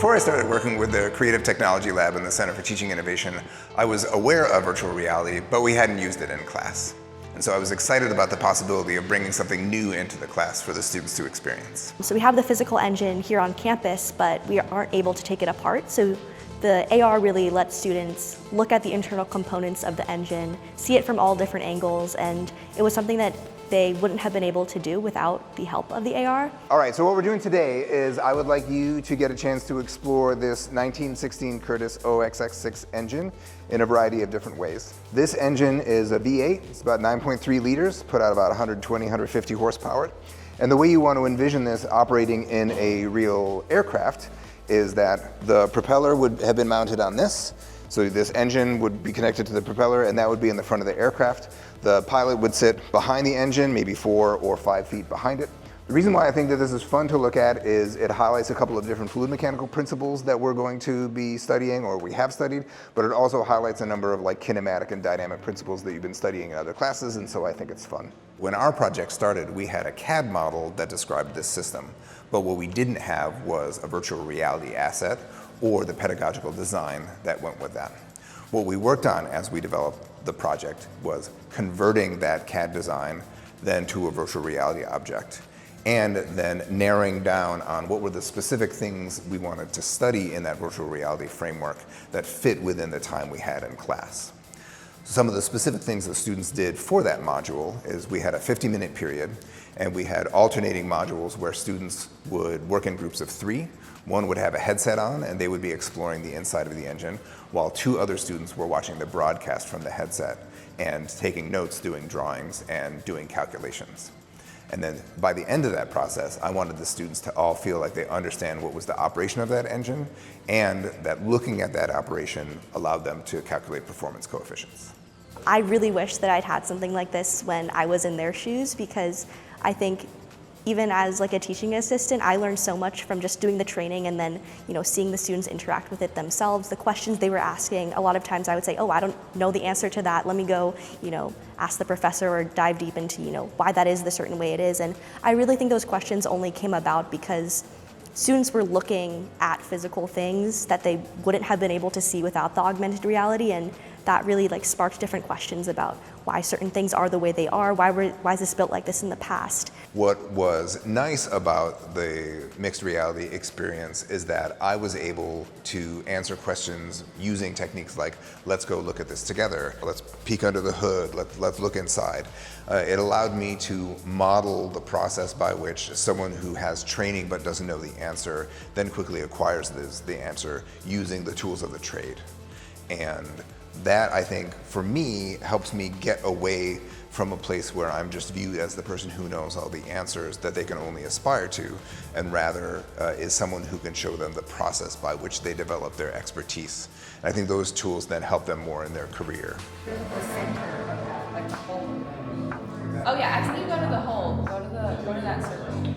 Before I started working with the Creative Technology Lab in the Center for Teaching Innovation, I was aware of virtual reality, but we hadn't used it in class. And so I was excited about the possibility of bringing something new into the class for the students to experience. So we have the physical engine here on campus, but we aren't able to take it apart. So the AR really lets students look at the internal components of the engine, see it from all different angles, and it was something that they wouldn't have been able to do without the help of the AR. All right, so what we're doing today is I would like you to get a chance to explore this 1916 Curtiss OXX-6 engine in a variety of different ways. This engine is a V8, it's about 9.3 liters, put out about 120, 150 horsepower. And the way you want to envision this operating in a real aircraft is that the propeller would have been mounted on this. So this engine would be connected to the propeller, and that would be in the front of the aircraft. The pilot would sit behind the engine, maybe 4 or 5 feet behind it. The reason why I think that this is fun to look at is it highlights a couple of different fluid mechanical principles that we're going to be studying, or we have studied, but it also highlights a number of kinematic and dynamic principles that you've been studying in other classes, and so I think it's fun. When our project started, we had a CAD model that described this system, but what we didn't have was a virtual reality asset or the pedagogical design that went with that. What we worked on as we developed the project was converting that CAD design then to a virtual reality object, and then narrowing down on what were the specific things we wanted to study in that virtual reality framework that fit within the time we had in class. Some of the specific things that students did for that module is we had a 50-minute period, and we had alternating modules where students would work in groups of 3. One would have a headset on, and they would be exploring the inside of the engine, while 2 other students were watching the broadcast from the headset and taking notes, doing drawings, and doing calculations. And then by the end of that process, I wanted the students to all feel like they understand what was the operation of that engine, and that looking at that operation allowed them to calculate performance coefficients. I really wish that I'd had something like this when I was in their shoes, because I think even as a teaching assistant, I learned so much from just doing the training and then seeing the students interact with it themselves. The questions they were asking, a lot of times I would say, oh, I don't know the answer to that. Let me go ask the professor or dive deep into why that is the certain way it is. And I really think those questions only came about because students were looking at physical things that they wouldn't have been able to see without the augmented reality, and that really sparked different questions about why certain things are the way they are, why is this built like this in the past. What was nice about the mixed reality experience is that I was able to answer questions using techniques like, let's go look at this together, let's peek under the hood, let's look inside. It allowed me to model the process by which someone who has training but doesn't know the answer then quickly acquires the answer using the tools of the trade. And that, I think, for me, helps me get away from a place where I'm just viewed as the person who knows all the answers that they can only aspire to, and rather is someone who can show them the process by which they develop their expertise. And I think those tools then help them more in their career. The center of that, the hole. Oh yeah, actually go to the hole. Go to that circle.